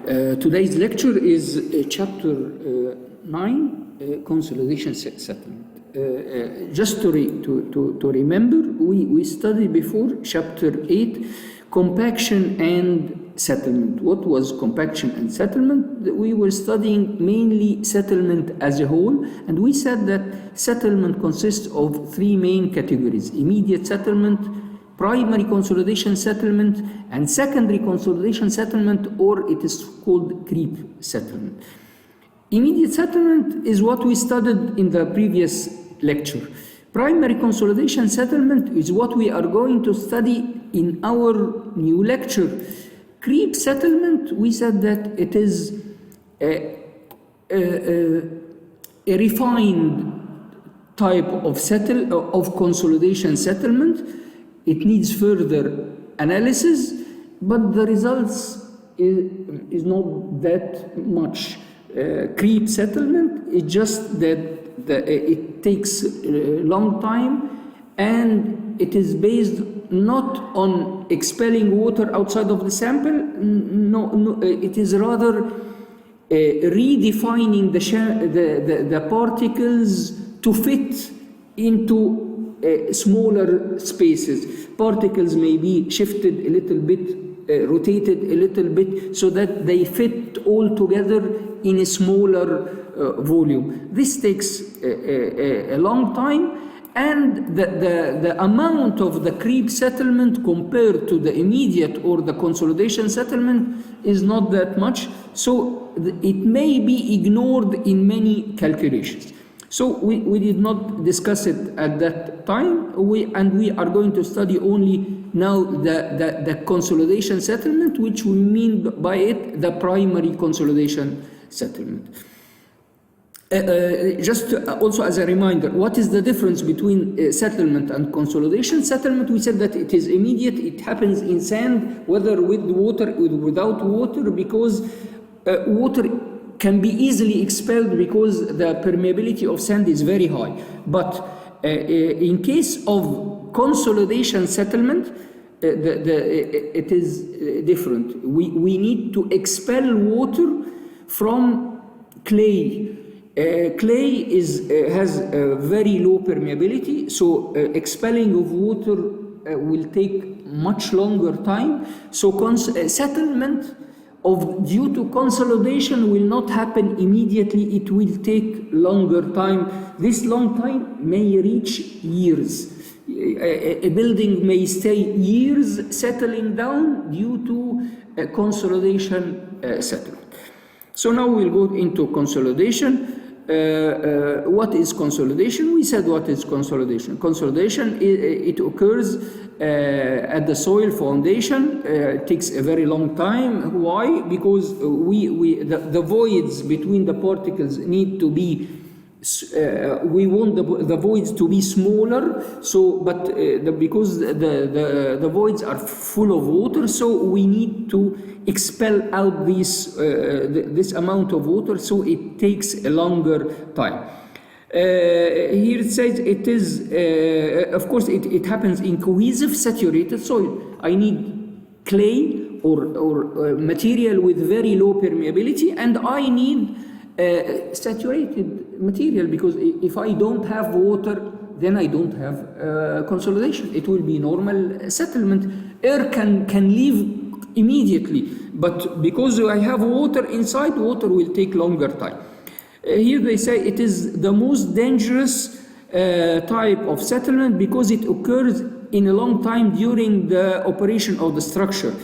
Today's lecture is chapter 9, consolidation settlement. Just to remember, we studied before chapter 8, compaction and settlement. What was compaction and settlement? We were studying mainly settlement as a whole, and we said that settlement consists of three main categories: immediate settlement, primary consolidation settlement, and secondary consolidation settlement, or it is called creep settlement. Immediate settlement is what we studied in the previous lecture. Primary consolidation settlement is what we are going to study in our new lecture. Creep settlement, we said that it is a refined type of consolidation settlement. It needs further analysis, but the results is not that much. Creep settlement is just that it takes a long time, and it is based not on expelling water outside of the sample. No, it is rather redefining the particles to fit into smaller spaces. Particles may be shifted a little bit, rotated a little bit, so that they fit all together in a smaller volume. This takes a long time, and the amount of the creep settlement compared to the immediate or the consolidation settlement is not that much, so it may be ignored in many calculations. So we did not discuss it at that time, and we are going to study only now the consolidation settlement, which we mean by it the primary consolidation settlement. Just also as a reminder, what is the difference between settlement and consolidation? Settlement, we said that it is immediate, it happens in sand, whether with water or without water, because water can be easily expelled because the permeability of sand is very high. But in case of consolidation settlement, it is different. We need to expel water from clay. Clay has a very low permeability, so expelling of water will take much longer time. So settlement due to consolidation will not happen immediately, it will take longer time. This long time may reach years. A building may stay years settling down due to a consolidation settlement. So now we'll go into consolidation. What is consolidation? We said what is consolidation. Consolidation, it occurs at the soil foundation. It takes a very long time. Why? Because the voids between the particles need to be, we want the voids to be smaller, because the voids are full of water, so we need to expel out this amount of water, so it takes a longer time. Here it says it is, of course, it happens in cohesive saturated soil. I need clay or material with very low permeability, and I need saturated material, because if I don't have water, then I don't have consolidation. It will be normal settlement. Air can leave immediately, but because I have water inside, water will take longer time. Here they say it is the most dangerous type of settlement because it occurs in a long time during the operation of the structure,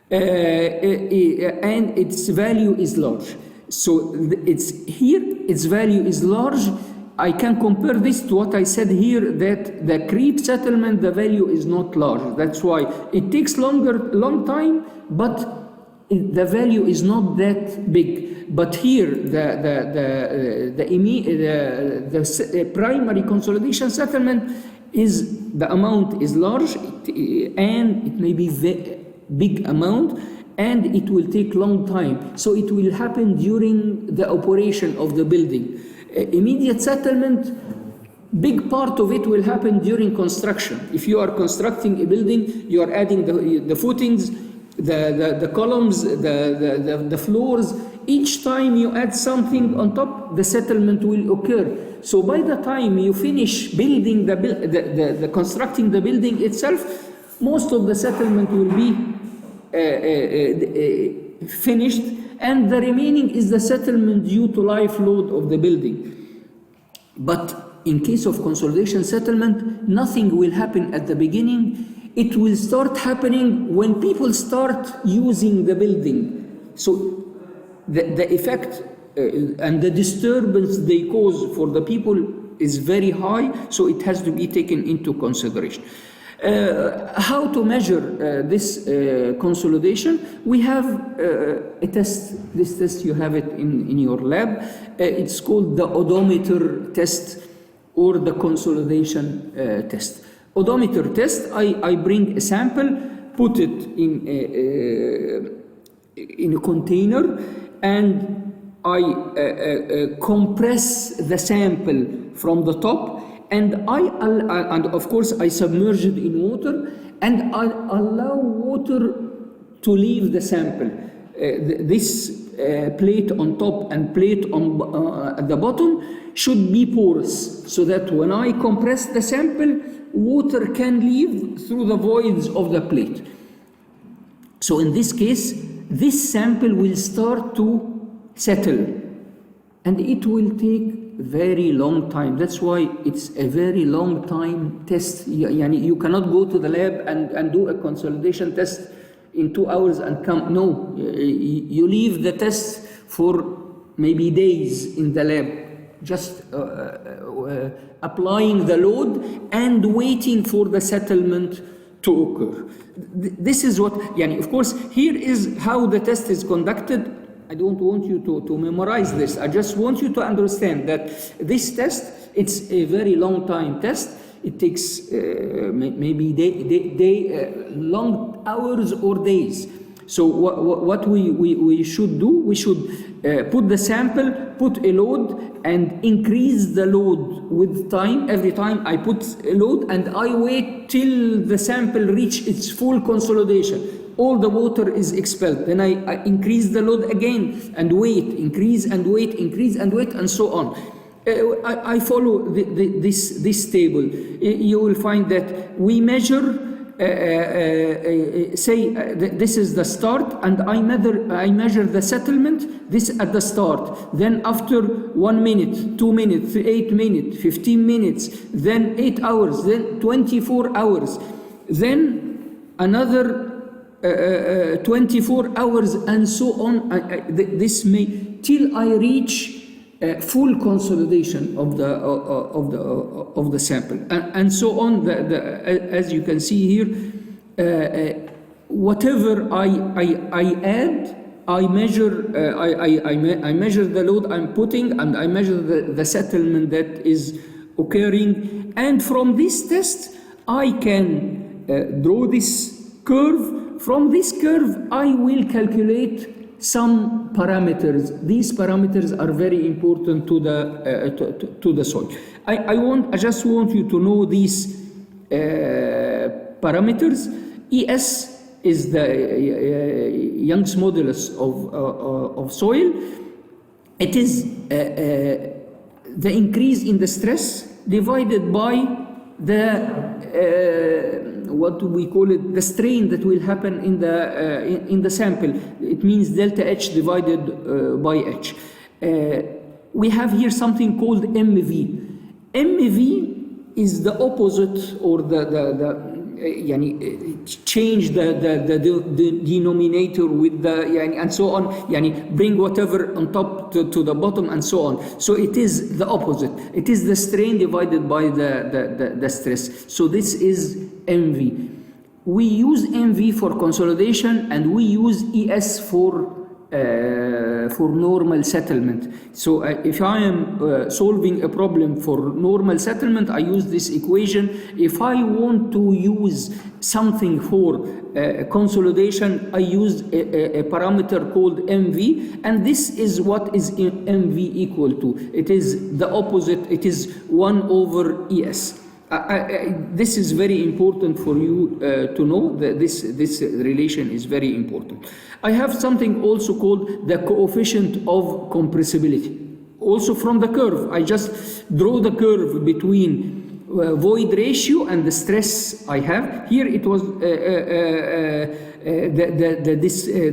and its value is large. So its value is large. I can compare this to what I said here, that the creep settlement, the value is not large. That's why it takes long time, but the value is not that big. But here, the primary consolidation settlement is, the amount is large, and it may be big amount, and it will take long time. So it will happen during the operation of the building. Immediate settlement, big part of it will happen during construction. If you are constructing a building, you are adding the footings, the columns, the floors. Each time you add something on top, the settlement will occur. So by the time you finish building the constructing the building itself, most of the settlement will be finished, and the remaining is the settlement due to life load of the building. But in case of consolidation settlement, nothing will happen at the beginning. It will start happening when people start using the building. So the effect and the disturbance they cause for the people is very high, so it has to be taken into consideration. How to measure this consolidation? We have a test. This test, you have it in your lab. It's called the odometer test or the consolidation test. Odometer test, I bring a sample, put it in a container, and I compress the sample from the top, and and of course I submerge it in water, and I allow water to leave the sample. This plate on top and plate on at the bottom should be porous, so that when I compress the sample, water can leave through the voids of the plate. So in this case, this sample will start to settle, and it will take very long time. That's why it's a very long time test. You cannot go to the lab and do a consolidation test in 2 hours and come. No, you leave the test for maybe days in the lab, just applying the load and waiting for the settlement to occur. This is what, of course, here is how the test is conducted. I don't want you to memorize this. I just want you to understand that this test, it's a very long time test. It takes maybe long hours or days. So what we should do, we should put the sample, put a load, and increase the load with time. Every time I put a load, and I wait till the sample reach its full consolidation. All the water is expelled. Then I increase the load again and wait, increase and wait, increase and wait, and so on. I follow this table. You will find that we measure, this is the start, and I measure the settlement, this at the start. Then after 1 minute, 2 minutes, 8 minutes, 15 minutes, then 8 hours, then 24 hours, then another 24 hours, and so on. This may till I reach full consolidation of the sample, and so on. As you can see here, whatever I add, I measure. I measure the load I'm putting, and I measure the settlement that is occurring. And from this test, I can draw this curve. From this curve, I will calculate some parameters. These parameters are very important to the soil. I just want you to know these parameters. ES is the Young's modulus of soil. It is the increase in the stress divided by the what do we call it? The strain that will happen in the sample. It means delta H divided by H. We have here something called MV. MV is the opposite, or change the denominator with the and so on. Bring whatever on top to the bottom, and so on. So it is the opposite. It is the strain divided by the stress. So this is MV. We use MV for consolidation, and we use ES for normal settlement. So if I am solving a problem for normal settlement, I use this equation. If I want to use something for consolidation, I use a parameter called MV, and this is what is MV equal to. It is the opposite. It is 1 over ES. This is very important for you to know that this relation is very important. I have something also called the coefficient of compressibility. Also from the curve, I just draw the curve between void ratio and the stress I have. Here it was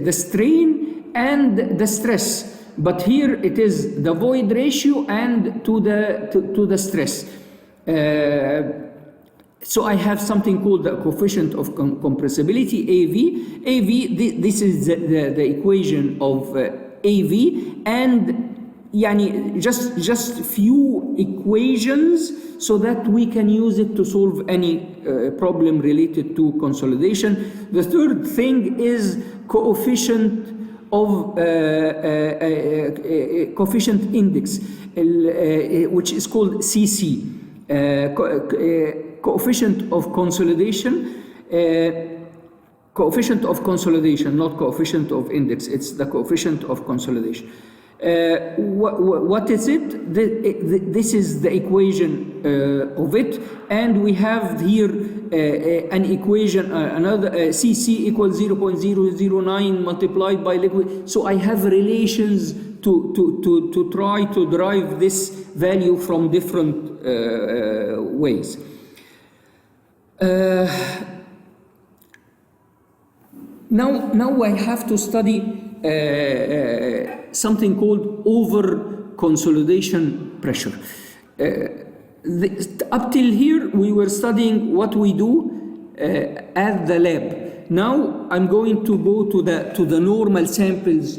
the strain and the stress, but here it is the void ratio and to the stress. So I have something called the coefficient of compressibility, AV. AV, this is the equation of AV, and just few equations so that we can use it to solve any problem related to consolidation. The third thing is coefficient of coefficient index, which is called CC. Coefficient of consolidation, coefficient of consolidation, not coefficient of index, it's the coefficient of consolidation. What is it? This is the equation of it, and we have here an equation, another CC equals 0.009 multiplied by liquid. So I have relations to try to derive this value from different ways. Now I have to study something called over-consolidation pressure. Up till here, we were studying what we do at the lab. Now I'm going to go to the normal samples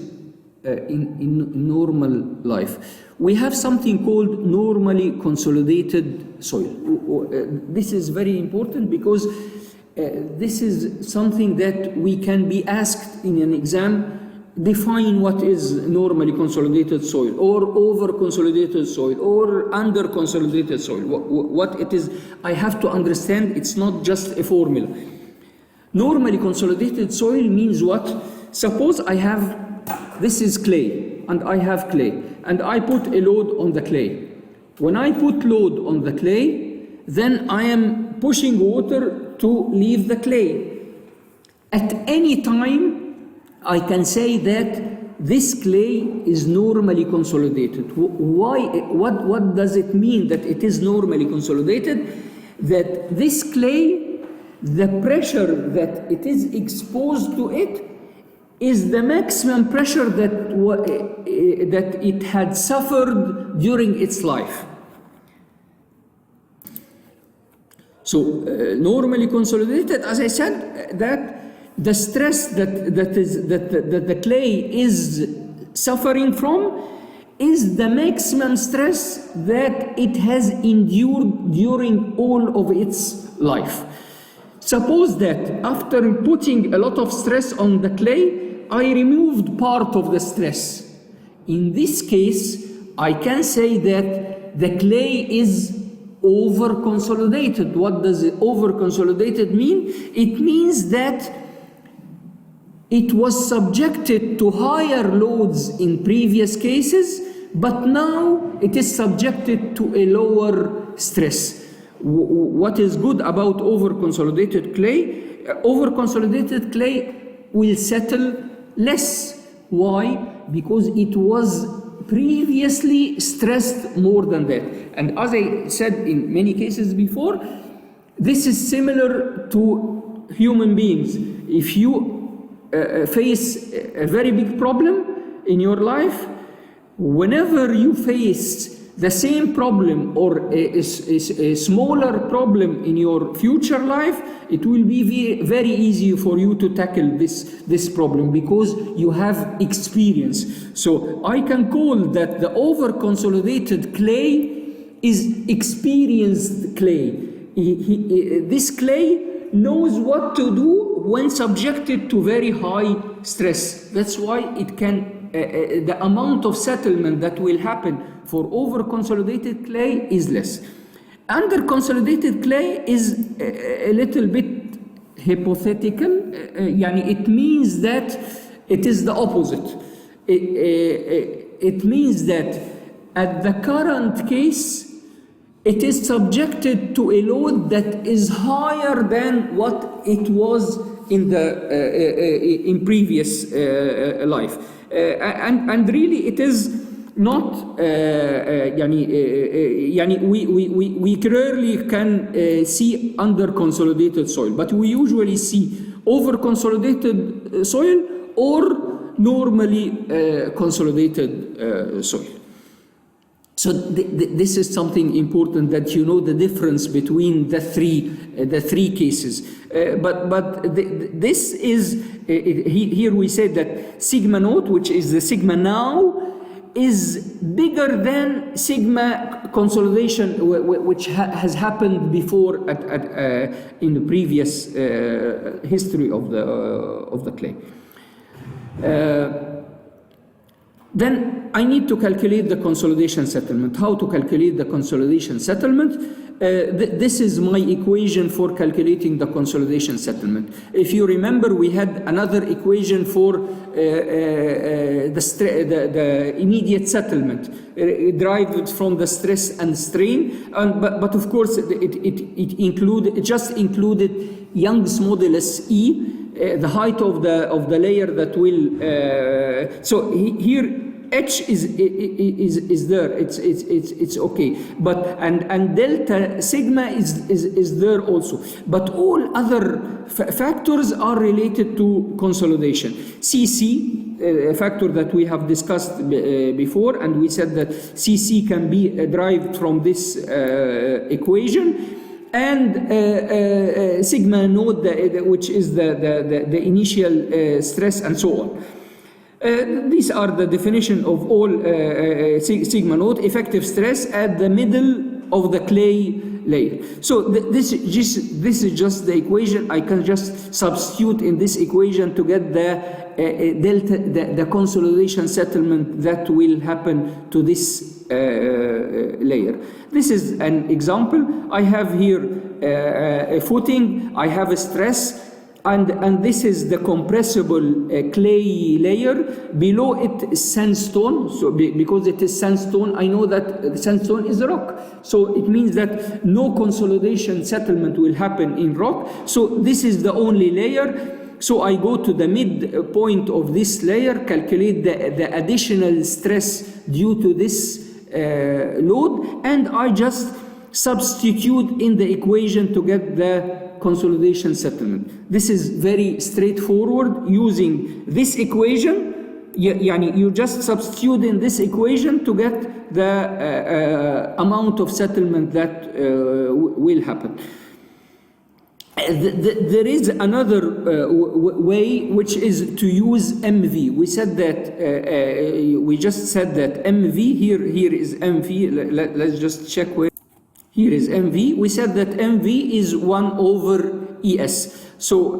in normal life. We have something called normally consolidated soil. This is very important because this is something that we can be asked in an exam. Define what is normally consolidated soil, or over consolidated soil, or under consolidated soil. What it is, I have to understand. It's not just a formula. Normally consolidated soil means what? Suppose I have, this is clay, and I have clay, and I put a load on the clay. When I put load on the clay, then I am pushing water to leave the clay. At any time, I can say that this clay is normally consolidated. Why? What does it mean that it is normally consolidated? That this clay, the pressure that it is exposed to it is the maximum pressure that it had suffered during its life. So normally consolidated, as I said, that the stress that the clay is suffering from is the maximum stress that it has endured during all of its life. Suppose that after putting a lot of stress on the clay, I removed part of the stress. In this case, I can say that the clay is over-consolidated. What does over-consolidated mean? It means that it was subjected to higher loads in previous cases, but now it is subjected to a lower stress. What is good about over-consolidated clay? Over-consolidated clay will settle less. Why? Because it was previously stressed more than that. And as I said in many cases before, this is similar to human beings. If you face a very big problem in your life, whenever you face the same problem or a smaller problem in your future life, it will be very easy for you to tackle this problem because you have experience. So I can call that the over-consolidated clay is experienced clay. This clay knows what to do when subjected to very high stress. That's why it can, the amount of settlement that will happen for over-consolidated clay is less. Under-consolidated clay is a little bit hypothetical. It means that it is the opposite. It means that at the current case, it is subjected to a load that is higher than what it was in the in previous life, and really it is not we rarely can see under consolidated soil, but we usually see over consolidated soil or normally consolidated soil. So this is something important, that you know the difference between the three cases. This is here we say that sigma naught, which is the sigma now, is bigger than sigma consolidation, which has happened before in the previous history of the clay. Then I need to calculate the consolidation settlement. How to calculate the consolidation settlement? This is my equation for calculating the consolidation settlement. If you remember, we had another equation for the immediate settlement derived from the stress and strain, but of course it just included Young's modulus E, the height of the layer that will. So here H is there. It's okay. But and delta sigma is there also. But all other factors are related to consolidation. CC, a factor that we have discussed before, and we said that CC can be derived from this equation. And sigma naught, which is the initial stress, and so on. These are the definition of all sigma naught, effective stress at the middle of the clay layer. So this is just the equation. I can just substitute in this equation to get the consolidation settlement that will happen to this layer. This is an example. I have here a footing, I have a stress, and this is the compressible clay layer. Below it is sandstone. So because it is sandstone, I know that sandstone is a rock. So it means that no consolidation settlement will happen in rock. So this is the only layer. So I go to the midpoint of this layer, calculate the additional stress due to this load, and I just substitute in the equation to get the consolidation settlement. This is very straightforward using this equation. You just substitute in this equation to get the amount of settlement that will happen. There is another way, which is to use MV. We said that we just said that MV here is MV. Let's just check where. Here is MV. We said that MV is 1 over ES. So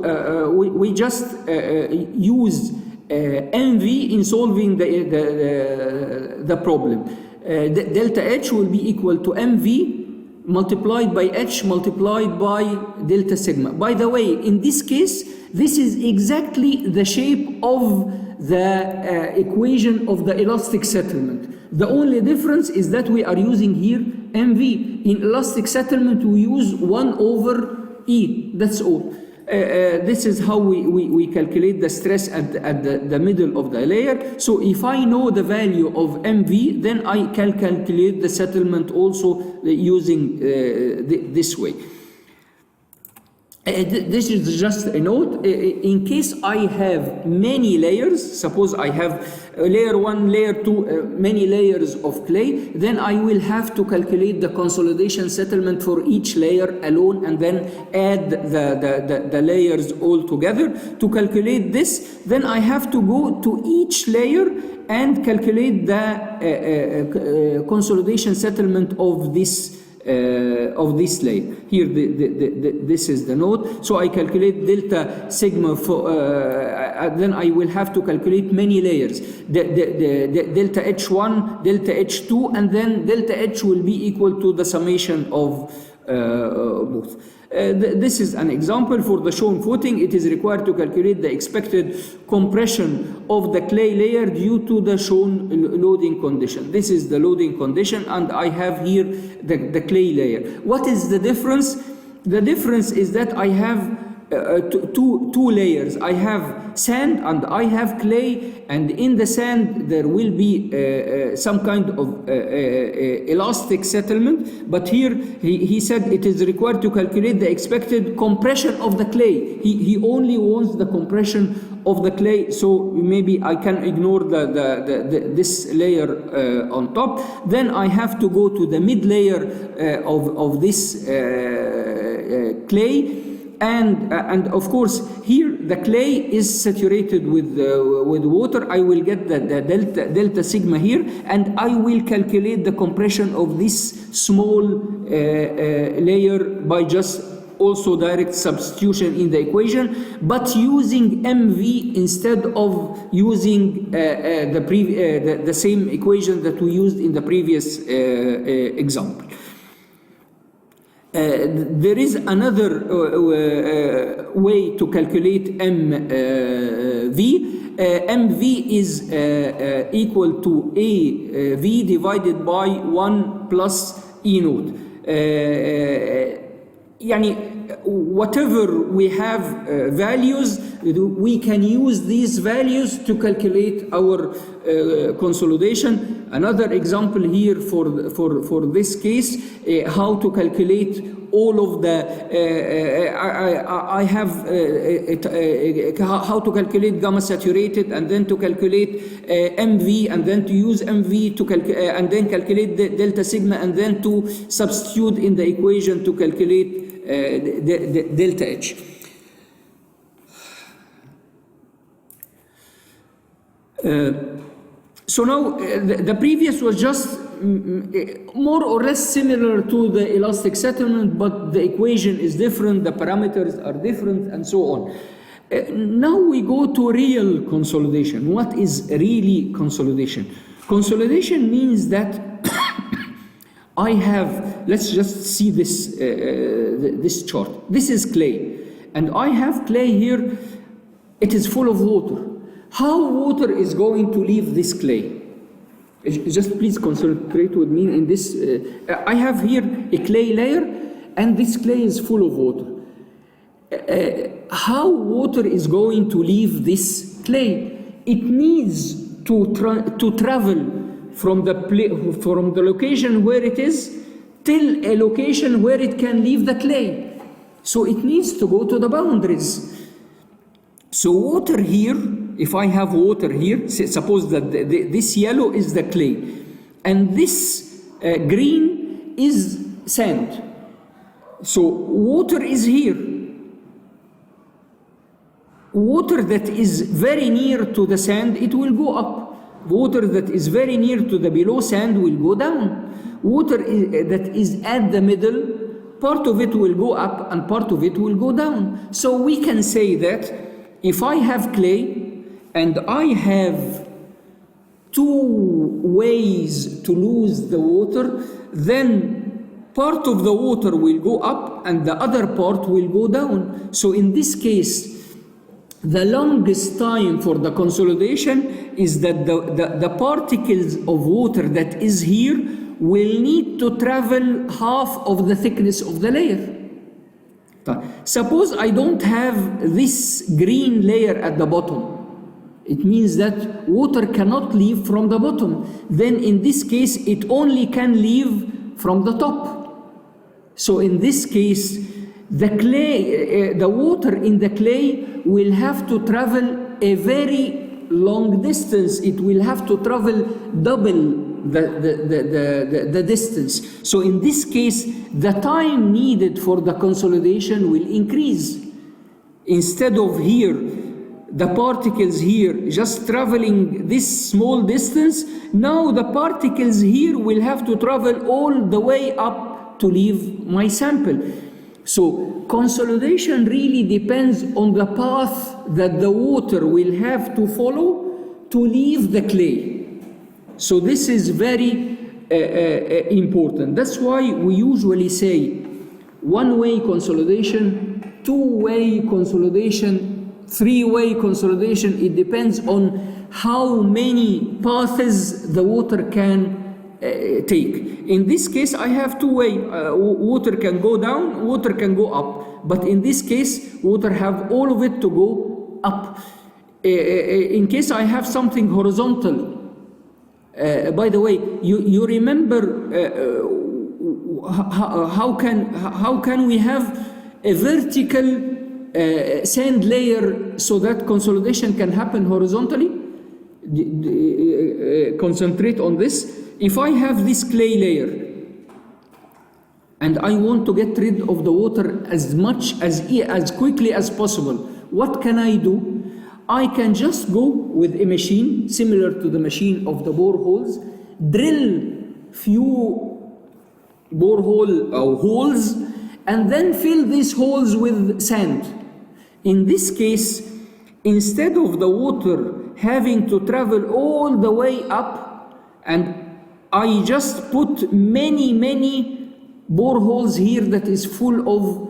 we just use MV in solving the problem. Delta H will be equal to MV multiplied by H multiplied by delta sigma. By the way, in this case, this is exactly the shape of the equation of the elastic settlement. The only difference is that we are using here MV. In elastic settlement, we use 1 over E. That's all. This is how we calculate the stress at the middle of the layer. So if I know the value of MV, then I can calculate the settlement also using this way. This is just a note. In case I have many layers, suppose I have layer 1, layer 2, many layers of clay, then I will have to calculate the consolidation settlement for each layer alone and then add the layers all together. To calculate this, then I have to go to each layer and calculate the consolidation settlement of this layer. Here this is the node. So I calculate delta sigma for then I will have to calculate many layers, the delta H1, delta H2, and then delta H will be equal to the summation of both. This is an example. For the shown footing, it is required to calculate the expected compression of the clay layer due to the shown loading condition. This is the loading condition, and I have here the clay layer. What is the difference? The difference is that I have two layers. I have sand and I have clay, and in the sand there will be some kind of elastic settlement, but here he said it is required to calculate the expected compression of the clay. He only wants the compression of the clay, so maybe I can ignore this layer on top. Then I have to go to the mid layer of this clay. And of course here the clay is saturated with water. I will get the delta sigma here, and I will calculate the compression of this small layer by just also direct substitution in the equation, but using MV instead of using the same equation that we used in the previous example. There is another way to calculate MV. MV is equal to AV divided by 1 plus E naught. Whatever we have values, we can use these values to calculate our consolidation. Another example here for this case, how to calculate all of the I have how to calculate gamma saturated, and then to calculate MV, and then to use MV to and then calculate the delta sigma, and then to substitute in the equation to calculate the delta H. So now the previous was just more or less similar to the elastic settlement, but the equation is different, the parameters are different, and so on. Now we go to real consolidation. What is really consolidation? Consolidation means that I have, let's just see this, this chart. This is clay, and I have clay here. It is full of water. How water is going to leave this clay? Just please concentrate with me in this. I have here a clay layer, and this clay is full of water. How water is going to leave this clay? It needs to travel from the location where it is till a location where it can leave the clay. So it needs to go to the boundaries. So water here, if I have water here, suppose that this yellow is the clay, and this green is sand. So water is here. Water that is very near to the sand, it will go up. Water that is very near to the below sand will go down. Water that is at the middle, part of it will go up and part of it will go down. So we can say that if I have clay and I have two ways to lose the water, then part of the water will go up and the other part will go down. So in this case, the longest time for the consolidation is that the particles of water that is here will need to travel half of the thickness of the layer. Suppose I don't have this green layer at the bottom. It means that water cannot leave from the bottom. Then in this case, it only can leave from the top. So in this case, the clay, the water in the clay will have to travel a very long distance. It will have to travel double the distance. So in this case, the time needed for the consolidation will increase. Instead of here, the particles here just traveling this small distance, now the particles here will have to travel all the way up to leave my sample. So consolidation really depends on the path that the water will have to follow to leave the clay. So this is very important. That's why we usually say one-way consolidation, two-way consolidation, three-way consolidation. It depends on how many paths the water can take. In this case, I have two-way. Water can go down, water can go up. But in this case, water have all of it to go up. In case I have something horizontal, by the way, you remember how can we have a vertical sand layer so that consolidation can happen horizontally? Concentrate on this. If I have this clay layer and I want to get rid of the water as quickly as possible, what can I do? I can just go with a machine similar to the machine of the boreholes, drill few borehole holes, and then fill these holes with sand. In this case, instead of the water having to travel all the way up, and I just put many boreholes here that is full of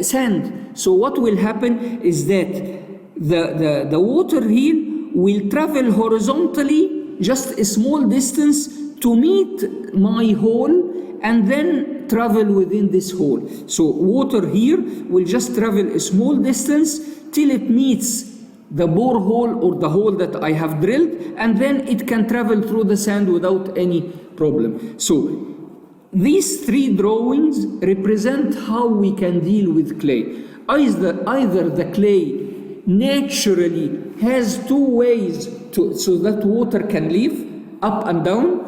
sand. So what will happen is that the water here will travel horizontally just a small distance to meet my hole and then travel within this hole. So water here will just travel a small distance till it meets the borehole or the hole that I have drilled, and then it can travel through the sand without any problem. So these three drawings represent how we can deal with clay. Either the clay naturally has two ways so that water can leave, up and down.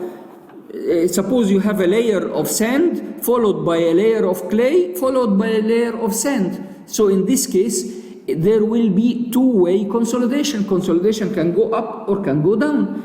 Suppose you have a layer of sand followed by a layer of clay followed by a layer of sand. So in this case, there will be two-way consolidation. Consolidation can go up or can go down.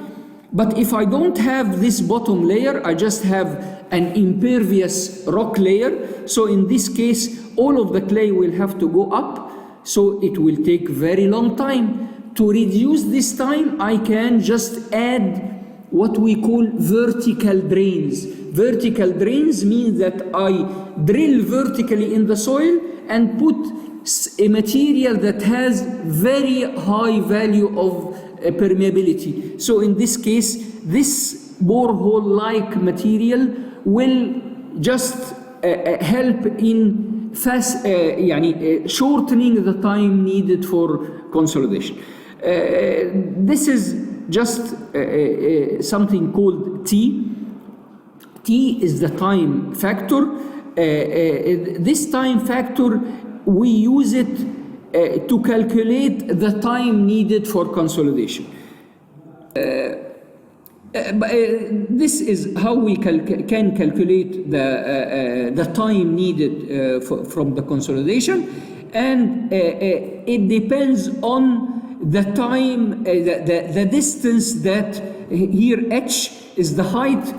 But if I don't have this bottom layer, I just have an impervious rock layer. So in this case, all of the clay will have to go up. So it will take very long time. To reduce this time, I can just add what we call vertical drains. Vertical drains means that I drill vertically in the soil and put a material that has very high value of permeability. So in this case, this borehole-like material will just help in shortening the time needed for consolidation. This is just something called T. T is the time factor. This time factor, we use it to calculate the time needed for consolidation. This is how we can calculate the time needed from the consolidation, and it depends on the time, the distance that here h is the height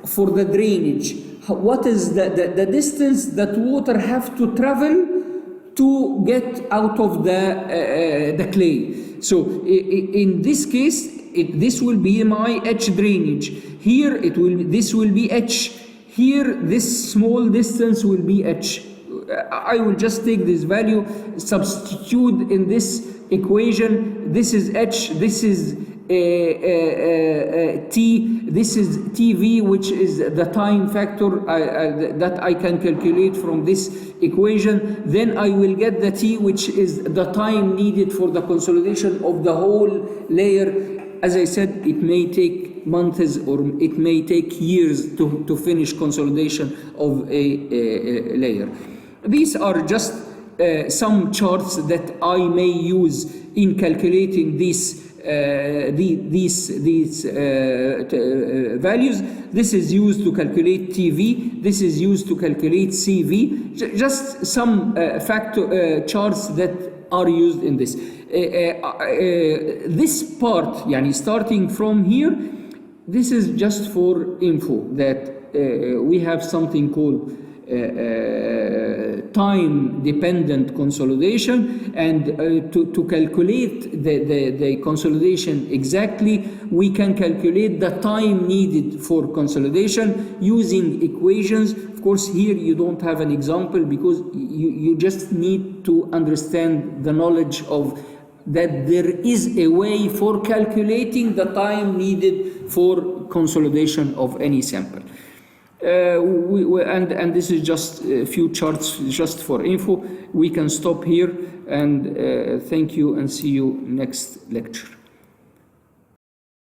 for the drainage. What is the distance that water have to travel to get out of the clay? So in this case, this will be my h drainage. Here this will be h. Here this small distance will be h. I will just take this value, substitute in this equation. This is h, this is t, this is tv, which is the time factor that I can calculate from this equation. Then I will get the t, which is the time needed for the consolidation of the whole layer. As I said, it may take months or it may take years to finish consolidation of a layer. These are just some charts that I may use in calculating these values. This is used to calculate TV. This is used to calculate CV. Just some charts that are used in this. This part, starting from here, this is just for info that we have something called time-dependent consolidation, and to calculate the consolidation exactly, we can calculate the time needed for consolidation using equations. Of course, here you don't have an example because you just need to understand the knowledge of that there is a way for calculating the time needed for consolidation of any sample. And this is just a few charts just for info. We can stop here, and thank you and see you next lecture.